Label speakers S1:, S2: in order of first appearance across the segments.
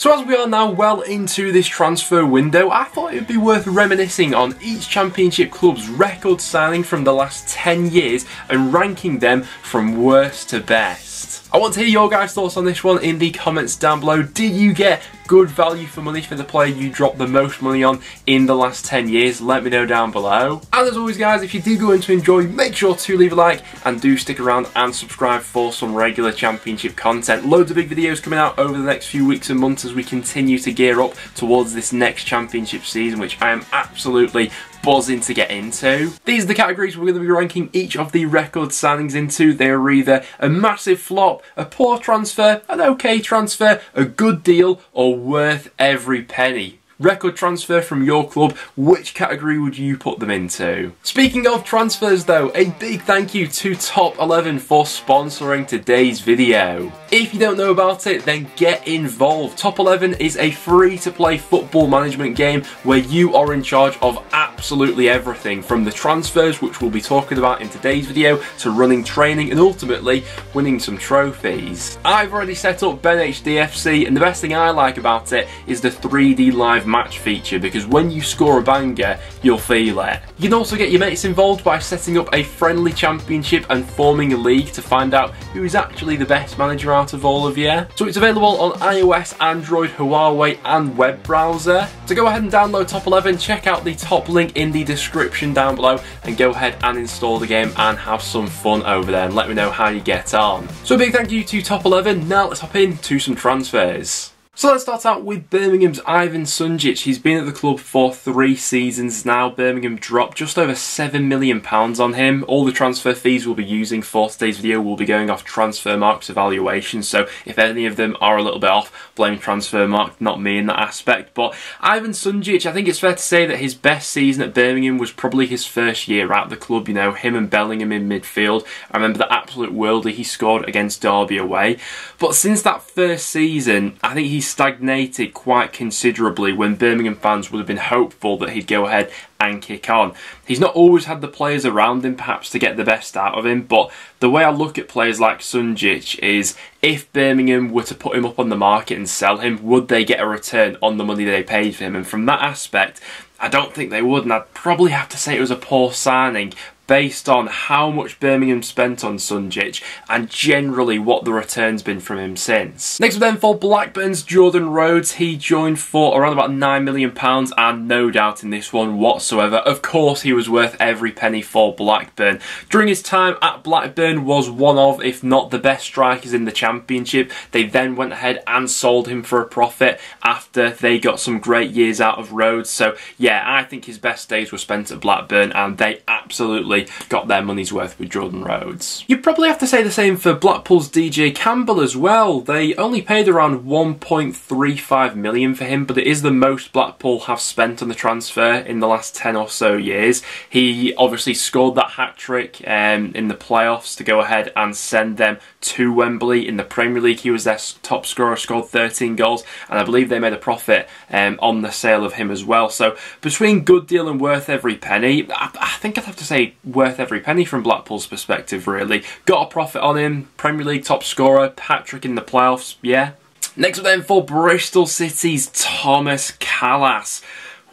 S1: So as we are now well into this transfer window, I thought it would be worth reminiscing on each Championship club's record signing from the last 10 years and ranking them from worst to best. I want to hear your guys' thoughts on this one in the comments down below. Did you get good value for money for the player you dropped the most money on in the last 10 years? Let me know down below. And as always guys, if you do go in to enjoy, make sure to leave a like and do stick around and subscribe for some regular Championship content. Loads of big videos coming out over the next few weeks and months as we continue to gear up towards this next Championship season, which I am absolutely buzzing to get into. These are the categories we're going to be ranking each of the record signings into. They are either a massive flop, a poor transfer, an okay transfer, a good deal, or worth every penny. Record transfer from your club, which category would you put them into? Speaking of transfers though, a big thank you to Top 11 for sponsoring today's video. If you don't know about it, then get involved. Top 11 is a free-to-play football management game where you are in charge of absolutely everything, from the transfers, which we'll be talking about in today's video, to running training and ultimately winning some trophies. I've already set up Ben HDFC, and the best thing I like about it is the 3D live match feature, because when you score a banger, you'll feel it. You can also get your mates involved by setting up a friendly championship and forming a league to find out who is actually the best manager out of all of you. So it's available on iOS, Android, Huawei and web browser. So go ahead and download Top 11, check out the top link in the description down below and go ahead and install the game and have some fun over there and let me know how you get on. So a big thank you to Top 11. Now let's hop into some transfers. So let's start out with Birmingham's Ivan Sunjitch. He's been at the club for 3 seasons now. Birmingham dropped just over £7 million on him. All the transfer fees we'll be using for today's video will be going off Transfermarkt's evaluation, so if any of them are a little bit off, blame Transfermarkt, not me in that aspect. But Ivan Sunjitch, I think it's fair to say that his best season at Birmingham was probably his first year at the club. You know, him and Bellingham in midfield. I remember the absolute worldie he scored against Derby away. But since that first season, I think he's stagnated quite considerably when Birmingham fans would have been hopeful that he'd go ahead and kick on. He's not always had the players around him perhaps to get the best out of him, but the way I look at players like Sunjitch is, if Birmingham were to put him up on the market and sell him, would they get a return on the money they paid for him? And from that aspect, I don't think they would, and I'd probably have to say it was a poor signing based on how much Birmingham spent on Sunjitch and generally what the return's been from him since. Next up then, for Blackburn's Jordan Rhodes, he joined for around about £9 million and no doubt in this one whatsoever. Of course he was worth every penny for Blackburn. During his time at Blackburn was one of, if not the best strikers in the Championship. They then went ahead and sold him for a profit after they got some great years out of Rhodes. So yeah, I think his best days were spent at Blackburn and they absolutely got their money's worth with Jordan Rhodes. You'd probably have to say the same for Blackpool's DJ Campbell as well. They only paid around £1.35 million for him, but it is the most Blackpool have spent on the transfer in the last 10 or so years. He obviously scored that hat-trick in the playoffs to go ahead and send them to Wembley. In the Premier League he was their top scorer, scored 13 goals, and I believe they made a profit on the sale of him as well. So between good deal and worth every penny, I think I'd have to say worth every penny from Blackpool's perspective really. Got a profit on him, Premier League top scorer, hat-trick in the playoffs, yeah. Next up then, for Bristol City's Thomas Callas.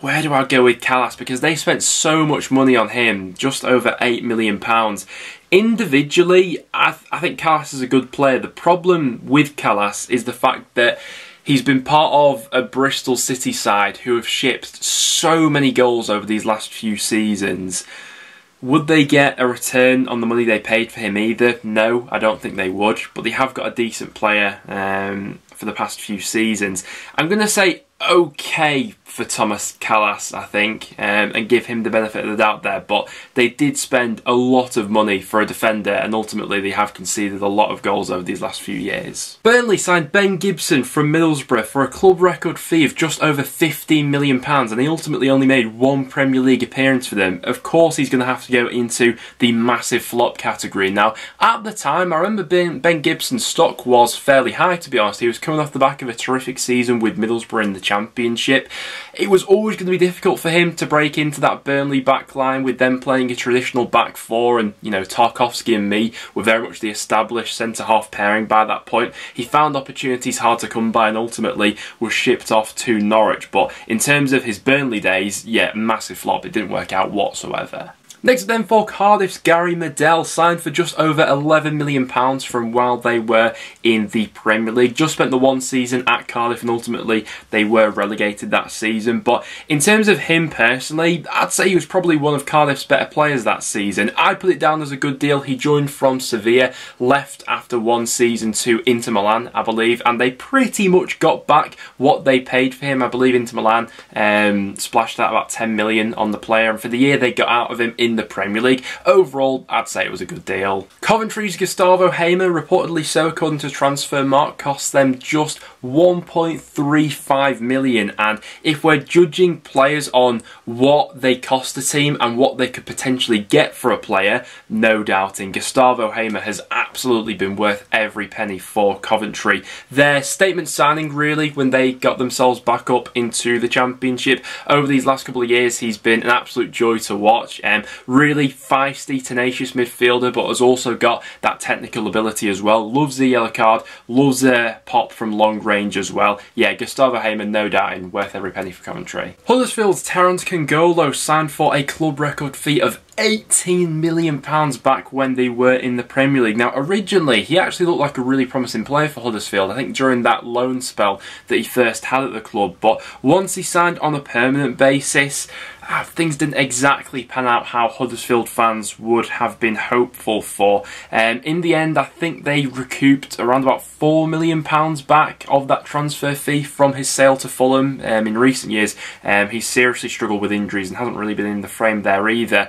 S1: Where do I go with Callas? Because they spent so much money on him, just over £8 million. Individually, I think Callas is a good player. The problem with Callas is the fact that he's been part of a Bristol City side who have shipped so many goals over these last few seasons. Would they get a return on the money they paid for him either? No, I don't think they would. But they have got a decent player for the past few seasons. I'm going to say okay for Thomas Callas, I think, and give him the benefit of the doubt there, but they did spend a lot of money for a defender and ultimately they have conceded a lot of goals over these last few years. Burnley signed Ben Gibson from Middlesbrough for a club record fee of just over £15 million and he ultimately only made 1 Premier League appearance for them. Of course he's going to have to go into the massive flop category. Now, at the time, I remember Ben Gibson's stock was fairly high, to be honest. He was coming off the back of a terrific season with Middlesbrough in the Championship. It was always going to be difficult for him to break into that Burnley backline with them playing a traditional back four, and you know, Tarkowski and me were very much the established centre-half pairing by that point. He found opportunities hard to come by and ultimately was shipped off to Norwich, but in terms of his Burnley days, yeah, massive flop. It didn't work out whatsoever. Next then for Cardiff's Gary Medell, signed for just over £11 million from while they were in the Premier League. Just spent the one season at Cardiff and ultimately they were relegated that season. But in terms of him personally, I'd say he was probably one of Cardiff's better players that season. I'd put it down as a good deal. He joined from Sevilla, left after one season to Inter Milan, I believe, and they pretty much got back what they paid for him. I believe Inter Milan splashed out about 10 million on the player, and for the year they got out of him in the Premier League. Overall, I'd say it was a good deal. Coventry's Gustavo Hamer, reportedly so according to Transfermarkt, cost them just 1.35 million, and if we're judging players on what they cost the team and what they could potentially get for a player, no doubting Gustavo Hamer has absolutely been worth every penny for Coventry. Their statement signing really when they got themselves back up into the Championship. Over these last couple of years he's been an absolute joy to watch. Really feisty, tenacious midfielder, but has also got that technical ability as well. Loves the yellow card, loves a pop from long range as well. Yeah, Gustavo Hamer, no doubting, worth every penny for Coventry. Huddersfield's Terence Kongolo signed for a club record fee of £18 million back when they were in the Premier League. Now, originally, he actually looked like a really promising player for Huddersfield, I think during that loan spell that he first had at the club, but once he signed on a permanent basis, things didn't exactly pan out how Huddersfield fans would have been hopeful for. In the end, I think they recouped around about £4 million back of that transfer fee from his sale to Fulham. In recent years, he's seriously struggled with injuries and hasn't really been in the frame there either.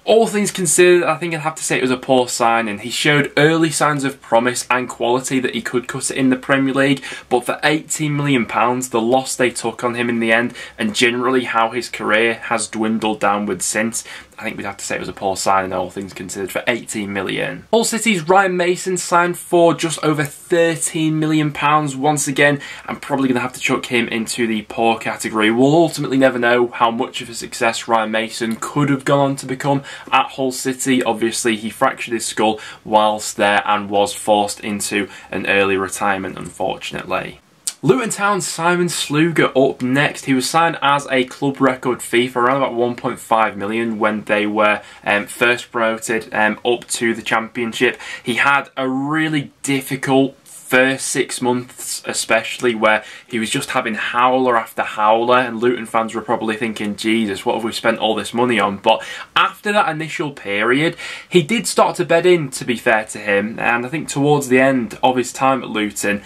S1: All things considered, I think I'd have to say it was a poor signing. He showed early signs of promise and quality that he could cut it in the Premier League, but for £18 million, the loss they took on him in the end, and generally how his career has dwindled downwards since, I think we'd have to say it was a poor signing, all things considered, for £18 million. Hull City's Ryan Mason signed for just over £13 million. Once again, I'm probably going to have to chuck him into the poor category. We'll ultimately never know how much of a success Ryan Mason could have gone on to become at Hull City. Obviously, he fractured his skull whilst there and was forced into an early retirement, unfortunately. Luton Town's Simon Sluga up next. He was signed as a club record fee for around about 1.5 million when they were first promoted up to the Championship. He had a really difficult first 6 months, especially, where he was just having howler after howler, and Luton fans were probably thinking, Jesus, what have we spent all this money on? But after that initial period, he did start to bed in, to be fair to him, and I think towards the end of his time at Luton,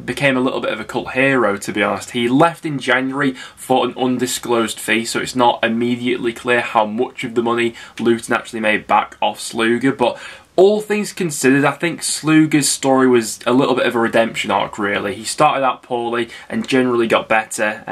S1: became a little bit of a cult hero, to be honest. He left in January for an undisclosed fee, so it's not immediately clear how much of the money Luton actually made back off Sluga, but all things considered, I think Sluga's story was a little bit of a redemption arc, really. He started out poorly and generally got better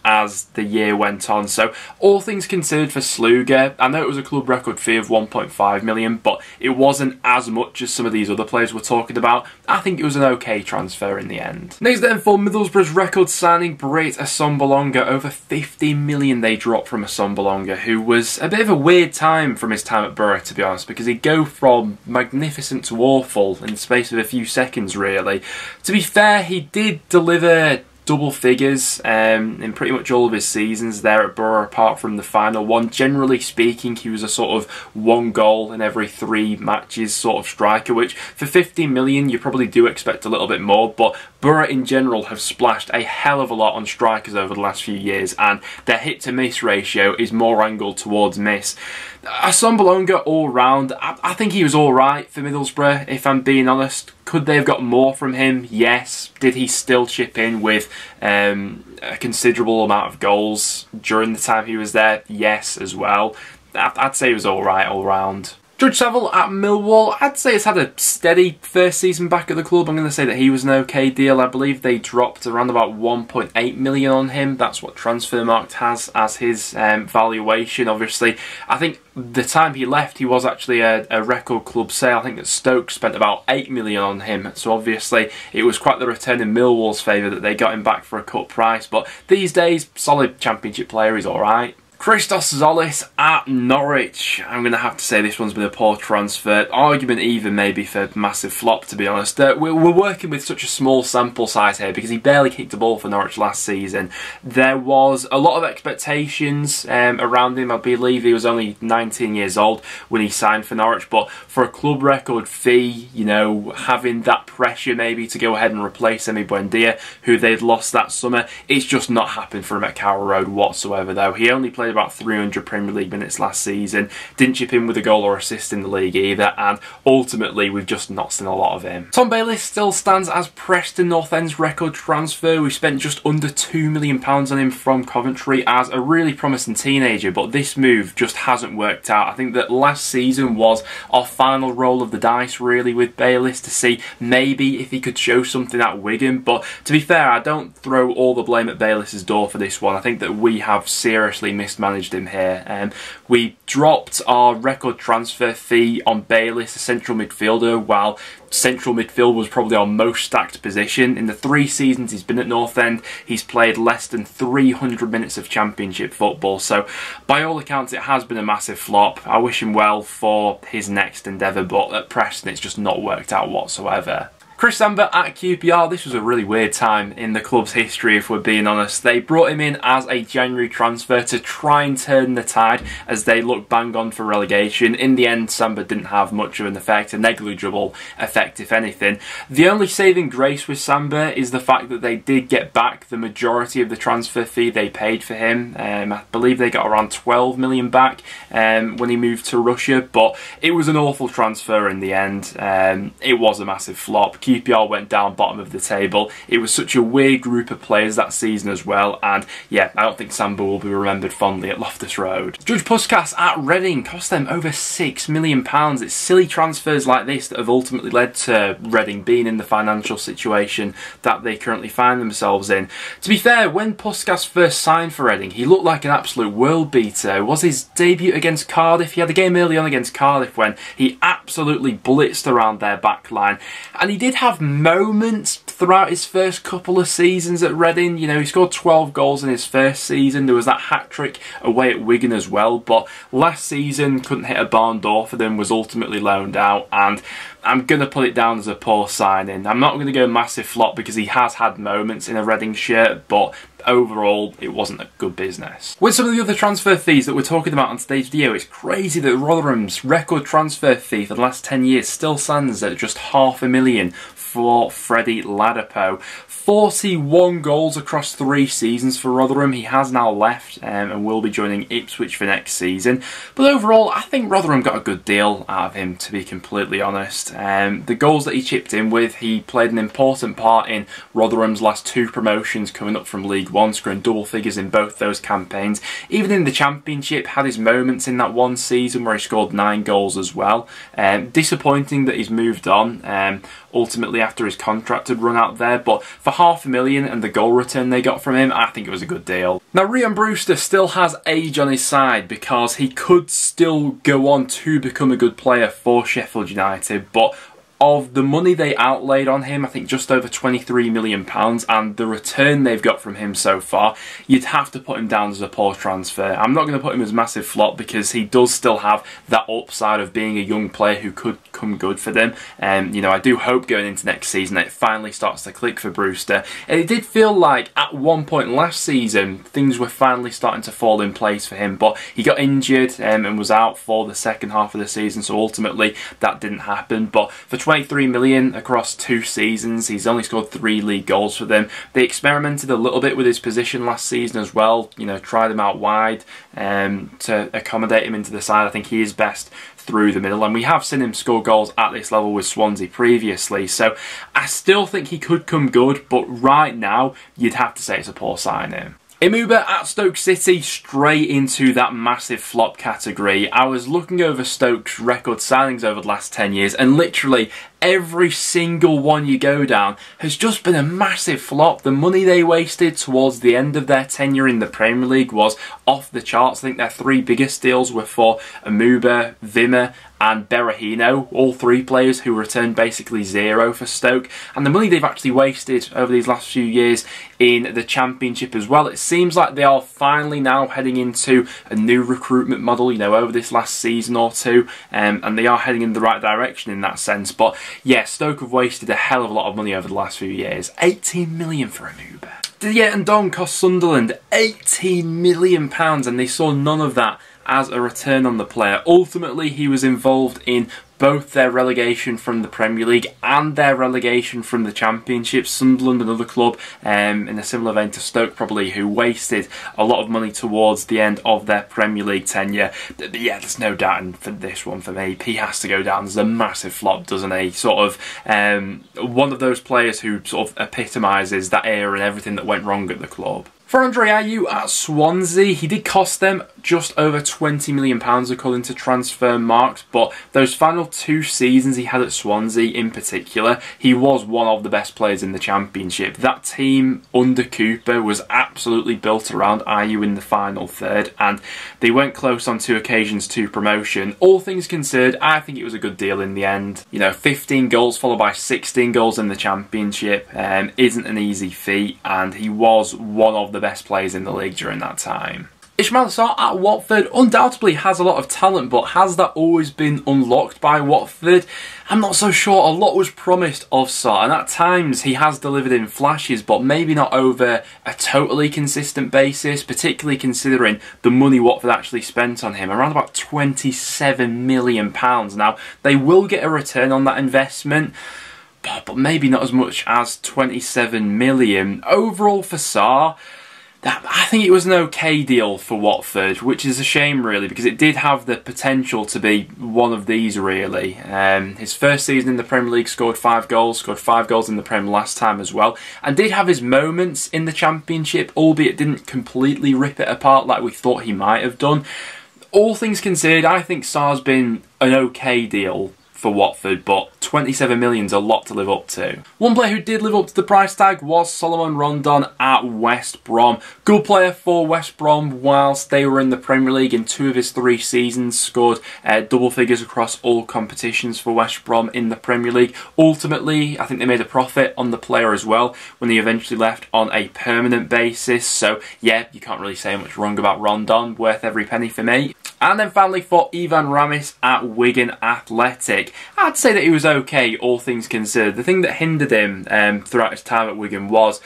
S1: as the year went on. So, all things considered for Sluga, I know it was a club record fee of 1.5 million, but it wasn't as much as some of these other players we're talking about. I think it was an okay transfer in the end. Next then, for Middlesbrough's record signing, Britt Assombalonga. Over 50 million they dropped from Assombalonga, who was a bit of a weird time from his time at Borough, to be honest, because he'd go from magnificent to awful in the space of a few seconds, really. To be fair, he did deliver double figures in pretty much all of his seasons there at Borough, apart from the final one. Generally speaking, he was a sort of 1 goal in every 3 matches sort of striker, which for 15 million you probably do expect a little bit more, but Borough in general have splashed a hell of a lot on strikers over the last few years, and their hit to miss ratio is more angled towards miss. Assombalonga all round, I think he was alright for Middlesbrough, if I'm being honest. Could they have got more from him? Yes. Did he still chip in with a considerable amount of goals during the time he was there? Yes, as well. I'd say he was alright all round. Judge Saville at Millwall, I'd say it's had a steady first season back at the club. I'm going to say that he was an okay deal. I believe they dropped around about 1.8 million on him. That's what Transfermarkt has as his valuation. Obviously, I think the time he left, he was actually a record club sale. I think that Stoke spent about 8 million on him. So obviously, it was quite the return in Millwall's favour that they got him back for a cut price. But these days, solid Championship player, he's alright. Christos Zolis at Norwich. I'm going to have to say this one's been a poor transfer. Argument even maybe for massive flop, to be honest. We're working with such a small sample size here because he barely kicked a ball for Norwich last season. There was a lot of expectations around him. I believe he was only 19 years old when he signed for Norwich, but for a club record fee, you know, having that pressure maybe to go ahead and replace Emi Buendia, who they'd lost that summer, it's just not happened for him at Carroll Road whatsoever though. He only played about 300 Premier League minutes last season, didn't chip in with a goal or assist in the league either, and ultimately we've just not seen a lot of him. Tom Bayliss still stands as Preston North End's record transfer. We spent just under £2 million on him from Coventry as a really promising teenager, but this move just hasn't worked out. I think that last season was our final roll of the dice really with Bayliss to see maybe if he could show something at Wigan, but to be fair, I don't throw all the blame at Bayliss's door for this one. I think that we have seriously mismanaged him here. We dropped our record transfer fee on Bayliss, a central midfielder, while central midfield was probably our most stacked position. In the 3 seasons he's been at North End, he's played less than 300 minutes of Championship football, so by all accounts it has been a massive flop. I wish him well for his next endeavour, but at Preston it's just not worked out whatsoever. Chris Amber at QPR, this was a really weird time in the club's history if we're being honest. They brought him in as a January transfer to try and turn the tide as they looked bang on for relegation. In the end, Samba didn't have much of an effect, a negligible effect if anything. The only saving grace with Samba is the fact that they did get back the majority of the transfer fee they paid for him. I believe they got around 12 million back when he moved to Russia, but it was an awful transfer in the end. It was a massive flop. QPR went down bottom of the table. It was such a weird group of players that season as well, and yeah, I don't think Samba will be remembered fondly at Loftus Road. Judge Puskas at Reading cost them over £6 million. It's silly transfers like this that have ultimately led to Reading being in the financial situation that they currently find themselves in. To be fair, when Puskas first signed for Reading, he looked like an absolute world beater. It was his debut against Cardiff. He had a game early on against Cardiff when he absolutely blitzed around their back line, and he did have moments throughout his first couple of seasons at Reading. You know, he scored 12 goals in his first season. There was that hat-trick away at Wigan as well, but last season couldn't hit a barn door for them, was ultimately loaned out, and I'm going to put it down as a poor signing. I'm not going to go massive flop because he has had moments in a Reading shirt, but overall it wasn't a good business. With some of the other transfer fees that we're talking about on today's video, it's crazy that Rotherham's record transfer fee for the last 10 years still stands at just £500,000 for Freddie Ladapo. 41 goals across 3 seasons for Rotherham. He has now left and will be joining Ipswich for next season. But overall, I think Rotherham got a good deal out of him, to be completely honest. The goals that he chipped in with, he played an important part in Rotherham's last 2 promotions coming up from League One, scoring double figures in both those campaigns. Even in the Championship, had his moments in that one season where he scored 9 goals as well. Disappointing that he's moved on. Ultimately after his contract had run out there, but for £500,000 and the goal return they got from him, I think it was a good deal. Now Ryan Brewster still has age on his side because he could still go on to become a good player for Sheffield United, but of the money they outlaid on him, I think just over £23 million, and the return they've got from him so far, you'd have to put him down as a poor transfer. I'm not going to put him as a massive flop because he does still have that upside of being a young player who could come good for them. You know, I do hope going into next season that it finally starts to click for Brewster. And it did feel like at one point last season things were finally starting to fall in place for him, but he got injured and was out for the second half of the season, so ultimately that didn't happen. But for 23 million across 2 seasons, he's only scored 3 league goals for them. They experimented a little bit with his position last season as well, you know, tried him out wide to accommodate him into the side. I think he is best through the middle, and we have seen him score goals at this level with Swansea previously, so I still think he could come good, but right now you'd have to say it's a poor signing. Imuba at Stoke City, straight into that massive flop category. I was looking over Stoke's record signings over the last 10 years and literally every single one you go down has just been a massive flop. The money they wasted towards the end of their tenure in the Premier League was off the charts. I think their three biggest deals were for Imuba, Wimmer and Berahino, all three players who returned basically zero for Stoke. And the money they've actually wasted over these last few years in the Championship as well. It seems like they are finally now heading into a new recruitment model, you know, over this last season or two, and they are heading in the right direction in that sense. But yeah, Stoke have wasted a hell of a lot of money over the last few years. 18 million for Imuba. Yeah, and Don cost Sunderland £18 million, and they saw none of that as a return on the player. Ultimately, he was involved in both their relegation from the Premier League and their relegation from the Championship. Sunderland, another club in a similar vein to Stoke probably, who wasted a lot of money towards the end of their Premier League tenure. But yeah, there's no doubt for this one for me. He has to go down as a massive flop, doesn't he? Sort of one of those players who sort of epitomises that era and everything that went wrong at the club. For Andre Ayew at Swansea, he did cost them just over £20 million according to Transfermarkt, but those final 2 seasons he had at Swansea in particular, he was one of the best players in the Championship. That team under Cooper was absolutely built around Ayew in the final third, and they went close on 2 occasions to promotion. All things considered, I think it was a good deal in the end. You know, 15 goals followed by 16 goals in the Championship isn't an easy feat, and he was one of the best players in the league during that time. Ismail Sarr at Watford undoubtedly has a lot of talent, but has that always been unlocked by Watford? I'm not so sure. A lot was promised of Sarr, and at times he has delivered in flashes, but maybe not over a totally consistent basis, particularly considering the money Watford actually spent on him, around about £27 million. Now, they will get a return on that investment, but maybe not as much as 27 million. Overall for Sarr, I think it was an okay deal for Watford, which is a shame really, because it did have the potential to be one of these really. His first season in the Premier League scored 5 goals in the Premier last time as well, and did have his moments in the Championship, albeit didn't completely rip it apart like we thought he might have done. All things considered, I think Sarr's been an okay deal for Watford, but 27 million's a lot to live up to. One player who did live up to the price tag was Solomon Rondon at West Brom. Good player for West Brom whilst they were in the Premier League in 2 of his 3 seasons, scored double figures across all competitions for West Brom in the Premier League. Ultimately, I think they made a profit on the player as well when he eventually left on a permanent basis, so yeah, you can't really say much wrong about Rondon, worth every penny for me. And then finally for Ivan Ramis at Wigan Athletic. I'd say that he was okay, all things considered. The thing that hindered him throughout his time at Wigan was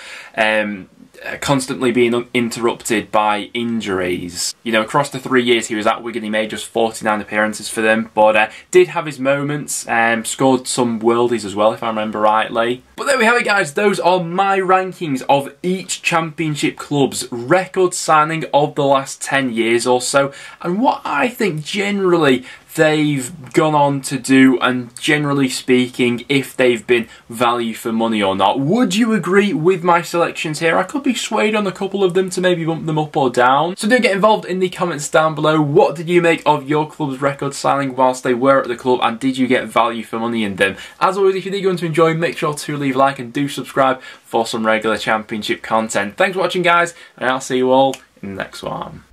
S1: constantly being interrupted by injuries. You know, across the 3 years he was at Wigan, he made just 49 appearances for them, but did have his moments, scored some worldies as well, if I remember rightly. But there we have it, guys. Those are my rankings of each Championship club's record signing of the last 10 years or so, and what I think generally they've gone on to do, and generally speaking, if they've been value for money or not. Would you agree with my selections here? I could be swayed on a couple of them to maybe bump them up or down. So do get involved in the comments down below. What did you make of your club's record signing whilst they were at the club, and did you get value for money in them? As always, if you did go on to enjoy, make sure to leave a like and do subscribe for some regular Championship content. Thanks for watching, guys, and I'll see you all in the next one.